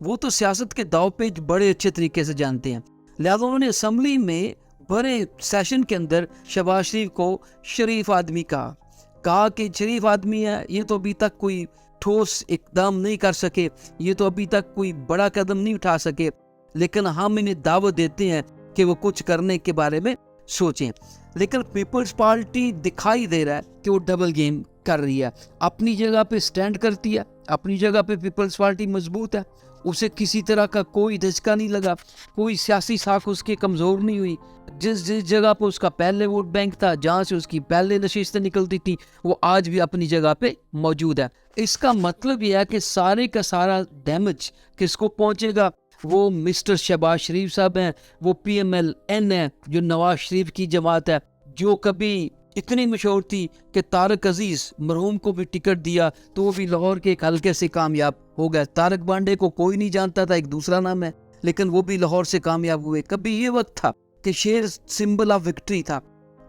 وہ تو سیاست کے داؤ پیچ بڑے اچھے طریقے سے جانتے ہیں، لہذا انہوں نے اسمبلی میں بڑے سیشن کے اندر شہباز شریف کو شریف آدمی کہا کہ شریف آدمی ہے، یہ تو ابھی تک کوئی ٹھوس اقدام نہیں کر سکے، یہ تو ابھی تک کوئی بڑا قدم نہیں اٹھا سکے، لیکن ہم انہیں دعوت دیتے ہیں کہ وہ کچھ کرنے کے بارے میں سوچیں۔ لیکن پیپلز پارٹی دکھائی دے رہا ہے کہ وہ ڈبل گیم کر رہی ہے، اپنی جگہ پہ سٹینڈ کرتی ہے، اپنی جگہ پہ پیپلز پارٹی مضبوط ہے، اسے کسی طرح کا کوئی دھچکا نہیں لگا، کوئی سیاسی ساکھ اس کی کمزور نہیں ہوئی۔ جس جگہ پہ اس کا پہلے ووٹ بینک تھا، جہاں سے اس کی پہلے نشستیں نکلتی تھی، وہ آج بھی اپنی جگہ پہ موجود ہے۔ اس کا مطلب یہ ہے کہ سارے کا سارا ڈیمیج کس کو پہنچے گا؟ وہ مسٹر شہباز شریف صاحب ہیں، وہ پی ایم ایل این ہے جو نواز شریف کی جماعت ہے، جو کبھی اتنی مشہور تھی کہ طارق عزیز مرحوم کو بھی ٹکٹ دیا تو وہ بھی لاہور کے ایک حلقے سے کامیاب ہو گئے۔ طارق بانڈے کو کوئی نہیں جانتا تھا، ایک دوسرا نام ہے، لیکن وہ بھی لاہور سے کامیاب ہوئے۔ کبھی یہ وقت تھا کہ شیر سمبل آف وکٹری تھا،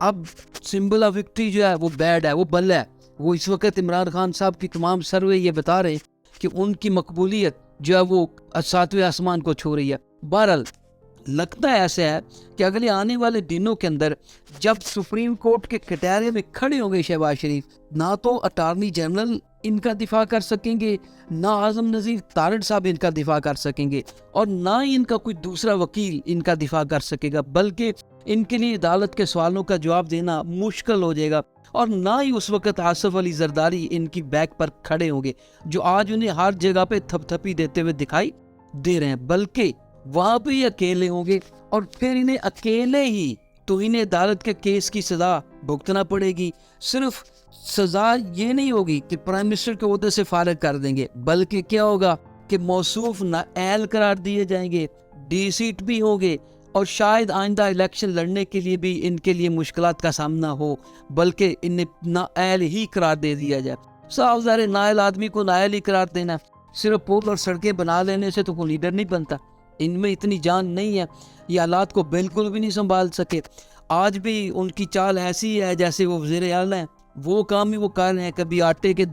اب سمبل آف وکٹری جو ہے وہ بیڈ ہے، وہ بل ہے۔ وہ اس وقت عمران خان صاحب کی تمام سروے یہ بتا رہے ہیں کہ ان کی مقبولیت جو ہے وہ ساتویں آسمان کو چھو رہی ہے۔ بہرحال لگتا ہے ایسا ہے کہ اگلے آنے والے دنوں کے اندر جب سپریم کورٹ کے کٹہرے میں کھڑے ہوں گے شہباز شریف، نہ تو اٹارنی جنرل ان کا دفاع کر سکیں گے، نہ اعظم نذیر تارڑ صاحب ان کا دفاع کر سکیں گے، اور نہ ہی ان کا کوئی دوسرا وکیل ان کا دفاع کر سکے گا، بلکہ ان کے لیے عدالت کے سوالوں کا جواب دینا مشکل ہو جائے گا، اور نہ ہی اس وقت آصف علی زرداری ان کی بیک پر کھڑے ہوں گے جو آج انہیں ہر جگہ پہ تھپ تھپی دیتے ہوئے دکھائی دے رہے ہیں، بلکہ وہاں پہ ہی اکیلے ہوں گے، اور پھر انہیں اکیلے ہی توہین عدالت کے کیس کی سزا بھگتنا پڑے گی۔ صرف سزا یہ نہیں ہوگی کہ پرائم منسٹر کے عہدے سے فارغ کر دیں گے، بلکہ کیا ہوگا کہ موصوف نااہل قرار دیے جائیں گے، ڈی سیٹ بھی ہوں گے، اور شاید آئندہ الیکشن لڑنے کے لیے بھی ان کے لیے مشکلات کا سامنا ہو، بلکہ انہیں نااہل ہی قرار دے دیا جائے۔ صاف ظاہر ہے نااہل آدمی کو نااہل ہی قرار دینا، صرف پل اور سڑکیں بنا لینے سے تو کوئی لیڈر نہیں بنتا، ان میں اتنی جان نہیں ہے، یہ حالات کو بالکل بھی نہیں سنبھال سکے۔ آج بھی ان کی چال ایسی ہے جیسے وہ وزیر اعلیٰ ہیں، وہ کام ہی وہ کر رہے ہیں، کبھی آٹے کے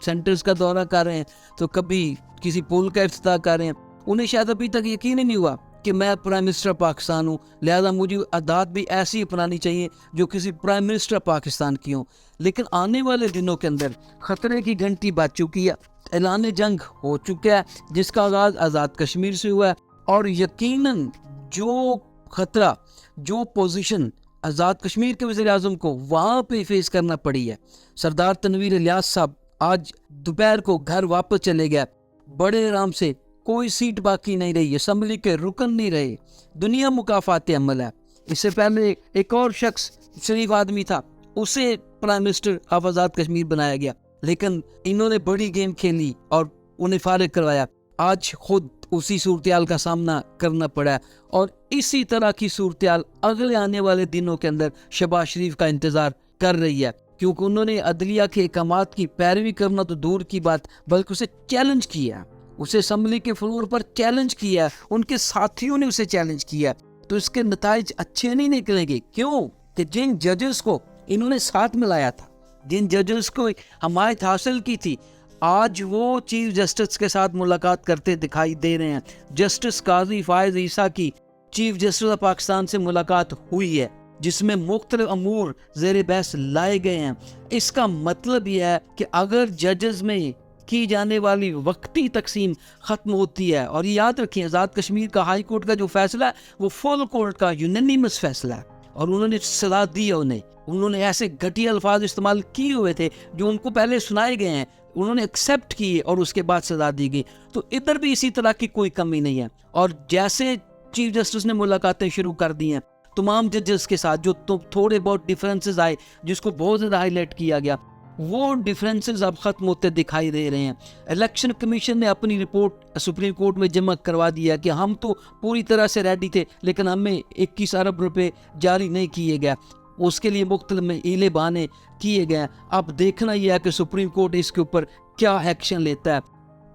سینٹرز کا دورہ کر رہے ہیں تو کبھی کسی پل کا افتتاح کر رہے ہیں۔ انہیں شاید ابھی تک یقین ہی نہیں ہوا کہ میں پرائم منسٹر پاکستان ہوں، لہذا مجھے عادات بھی ایسی اپنانی چاہیے جو کسی پرائم منسٹر پاکستان کی ہوں۔ لیکن آنے والے دنوں کے اندر خطرے کی گھنٹی بج چکی ہے، اعلان جنگ ہو چکا ہے، جس کا آغاز آزاد کشمیر سے ہوا ہے، اور یقیناً جو خطرہ، جو پوزیشن آزاد کشمیر کے وزیر اعظم کو وہاں پہ فیس کرنا پڑی ہے۔ سردار تنویر الیاس صاحب آج دوپہر کو گھر واپس چلے گئے، بڑے آرام سے، کوئی سیٹ باقی نہیں رہی، اسمبلی کے رکن نہیں رہے، دنیا مکافات عمل ہے۔ اس سے پہلے ایک اور شخص شریف آدمی تھا، اسے prime minister of Azad Kashmir بنایا گیا، لیکن انہوں نے بڑی گیم کھیلی اور انہیں فارغ کروایا۔ آج خود اسی صورتحال کا سامنا کرنا پڑا ہے، اور اسی طرح کی صورتحال اگلے آنے والے دنوں کے اندر شہباز شریف کا انتظار کر رہی ہے، کیونکہ انہوں نے عدلیہ کے احکامات کی پیروی کرنا تو دور کی بات، بلکہ اسے چیلنج کیا، اسے اسمبلی کے فلور پر چیلنج کیا، ان کے ساتھیوں نے اسے چیلنج کیا، تو اس کے نتائج اچھے نہیں نکلیں گے۔ کیوں کہ جن ججز کو انہوں نے ساتھ ملایا تھا، جن ججز کو حمایت حاصل کی تھی، آج وہ چیف جسٹس کے ساتھ ملاقات کرتے دکھائی دے رہے ہیں۔ جسٹس قاضی فائز عیسیٰ کی چیف جسٹس آف پاکستان سے ملاقات ہوئی ہے، جس میں مختلف امور زیر بحث لائے گئے ہیں۔ اس کا مطلب یہ ہے کہ اگر ججز میں کی جانے والی وقتی تقسیم ختم ہوتی ہے، اور یہ یاد رکھیں آزاد کشمیر کا ہائی کورٹ کا جو فیصلہ ہے وہ فل کورٹ کا یونینیمس فیصلہ ہے، اور انہوں نے سزا دی ہے، انہوں نے ایسے گھٹیا الفاظ استعمال کیے ہوئے تھے جو ان کو پہلے سنائے گئے ہیں، انہوں نے ایکسیپٹ کی اور اس کے بعد سزا دی گئی۔ تو ادھر بھی اسی طرح کی کوئی کمی نہیں ہے، اور جیسے چیف جسٹس نے ملاقاتیں شروع کر دی ہیں تمام ججز کے ساتھ، جو تھوڑے بہت ڈیفرنسز آئے جس کو بہت زیادہ ہائی لائٹ کیا گیا، وہ ڈیفرنسز اب ختم ہوتے دکھائی دے رہے ہیں۔ الیکشن کمیشن نے اپنی رپورٹ سپریم کورٹ میں جمع کروا دیا کہ ہم تو پوری طرح سے ریڈی تھے، لیکن ہمیں 21 ارب روپے جاری نہیں کیے گئے، اس کے لیے مختلف ہیلے بہانے کیے گئے۔ اب دیکھنا یہ ہے کہ سپریم کورٹ اس کے اوپر کیا ایکشن لیتا ہے۔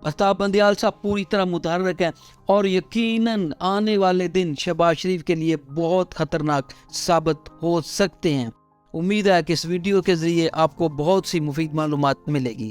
الطاف بندیال صاحب پوری طرح متحرک ہے، اور یقیناً آنے والے دن شہباز شریف کے لیے بہت خطرناک ثابت ہو سکتے ہیں۔ امید ہے کہ اس ویڈیو کے ذریعے آپ کو بہت سی مفید معلومات ملے گی۔